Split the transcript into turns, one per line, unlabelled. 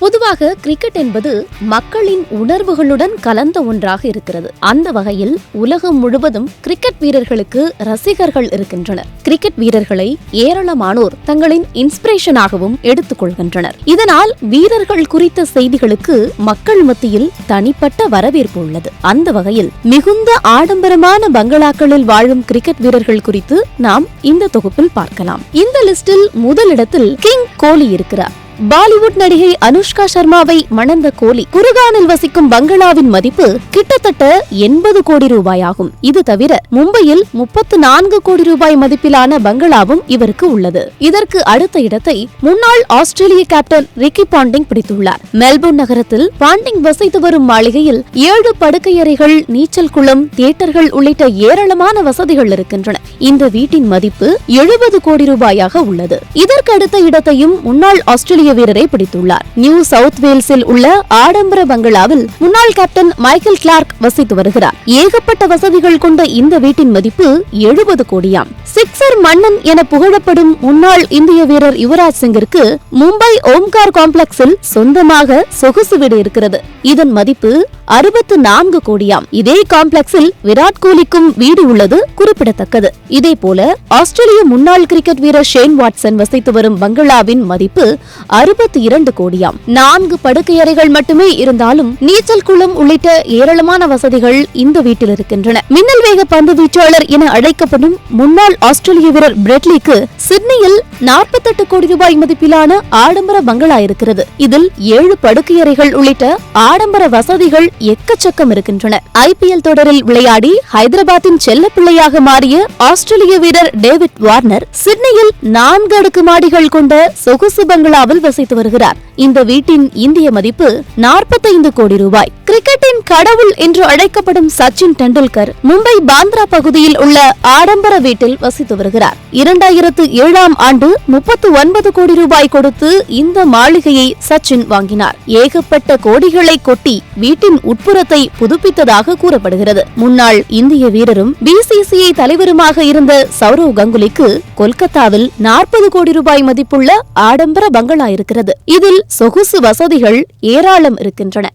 பொதுவாக கிரிக்கெட் என்பது மக்களின் உணர்வுகளுடன் கலந்த ஒன்றாக இருக்கிறது. அந்த வகையில் உலகம் முழுவதும் கிரிக்கெட் வீரர்களுக்கு ரசிகர்கள் இருக்கின்றனர். கிரிக்கெட் வீரர்களை ஏராளமானோர் தங்களின் இன்ஸ்பிரேஷனாகவும் எடுத்துக் கொள்கின்றனர். இதனால் வீரர்கள் குறித்த செய்திகளுக்கு மக்கள் மத்தியில் தனிப்பட்ட வரவேற்பு உள்ளது. அந்த வகையில் மிகுந்த ஆடம்பரமான பங்களாக்களில் வாழும் கிரிக்கெட் வீரர்கள் குறித்து நாம் இந்த தொகுப்பில் பார்க்கலாம். இந்த லிஸ்டில் முதலிடத்தில் கிங் கோலி இருக்கிறார். பாலிவுட் நடிகை அனுஷ்கா சர்மாவை மணந்த கோலி குர்கானில் வசிக்கும் பங்களாவின் மதிப்பு கிட்டத்தட்ட 80 கோடி ரூபாயாகும். இது தவிர மும்பையில் 34 கோடி ரூபாய் மதிப்பிலான பங்களாவும் இவருக்கு உள்ளது. இதற்கு அடுத்த இடத்தை முன்னாள் ஆஸ்திரேலிய கேப்டன் ரிக்கி பாண்டிங் பிடித்துள்ளார். மெல்போர்ன் நகரத்தில் பாண்டிங் வசித்து வரும் மாளிகையில் 7 படுக்கையறைகள், நீச்சல் குளம், தியேட்டர்கள் உள்ளிட்ட ஏராளமான வசதிகள் இருக்கின்றன. இந்த வீட்டின் மதிப்பு 70 கோடி ரூபாயாக உள்ளது. இதற்கு அடுத்த இடத்தையும் முன்னாள் ஆஸ்திரேலிய வீரரை பிடித்துள்ளார். நியூ சவுத் வேல்ஸில் உள்ள ஆடம்பர பங்களாவில் முன்னாள் கேப்டன் மைக்கேல் கிளார்க் வசித்து வருகிறார். ஏகப்பட்ட வசதிகள் கொண்ட இந்த வீட்டின் மதிப்பு 70 கோடியாம். சிக்ஸர் மன்னன் என புகழப்படும் முன்னாள் இந்திய வீரர் யுவராஜ் சிங்கிற்கு மும்பை ஓம்கார் காம்ப்ளெக்ஸில் சொந்தமாக சொகுசு வீடு இருக்கிறது. இதன் மதிப்பு 64 கோடியாம். இதே காம்ப்ளெக்ஸில் விராட் கோலிக்கும் வீடு உள்ளது குறிப்பிடத்தக்கது. இதே போல ஆஸ்திரேலிய முன்னாள் கிரிக்கெட் வீரர் ஷேன் வாட்சன் வசித்து வரும் பங்களாவின் மதிப்பு 62 கோடியாம். 4 படுக்கையறைகள் மட்டுமே இருந்தாலும் நீச்சல் குளம் உள்ளிட்ட ஏராளமான வசதிகள் இந்த வீட்டில் இருக்கின்றன. மின்னல் வேக பந்து வீச்சாளர் என அழைக்கப்படும் முன்னாள் ஆஸ்திரேலிய வீரர் பிரெட்லிக்கு சிட்னியில் 48 கோடி ரூபாய் மதிப்பிலான ஆடம்பர பங்களா இருக்கிறது. இதில் 7 படுக்கையறைகள் உள்ளிட்ட ஆடம்பர வசதிகள் எக்கச்சக்கம் இருக்கின்றன. ஐபிஎல் தொடரில் விளையாடி ஹைதராபாத்தின் செல்ல பிள்ளையாக மாறிய ஆஸ்திரேலிய வீரர் டேவிட் வார்னர் சிட்னியில் 4 அடுக்கு மாடிகள் கொண்ட சொகுசு பங்களாவில் வசித்து வருகிறார். இந்த வீட்டின் இந்திய மதிப்பு 45 கோடி ரூபாய். கிரிக்கெட்டின் கடவுள் என்று அழைக்கப்படும் சச்சின் டெண்டுல்கர் மும்பை பாந்த்ரா பகுதியில் உள்ள ஆடம்பர வீட்டில் வசித்து வருகிறார். 2007ஆம் ஆண்டு 39 கோடி ரூபாய் கொடுத்து இந்த மாளிகையை சச்சின் வாங்கினார். ஏகப்பட்ட கோடிகளை கொட்டி வீட்டின் உட்புறத்தை புதுப்பித்ததாக கூறப்படுகிறது. முன்னாள் இந்திய வீரரும் பிசிசிஐ தலைவருமாக இருந்த சௌரவ் கங்குலிக்கு கொல்கத்தாவில் 40 கோடி ரூபாய் மதிப்புள்ள ஆடம்பர பங்களா இருக்கிறது. இதில் சொகுசு வசதிகள் ஏராளம் இருக்கின்றன.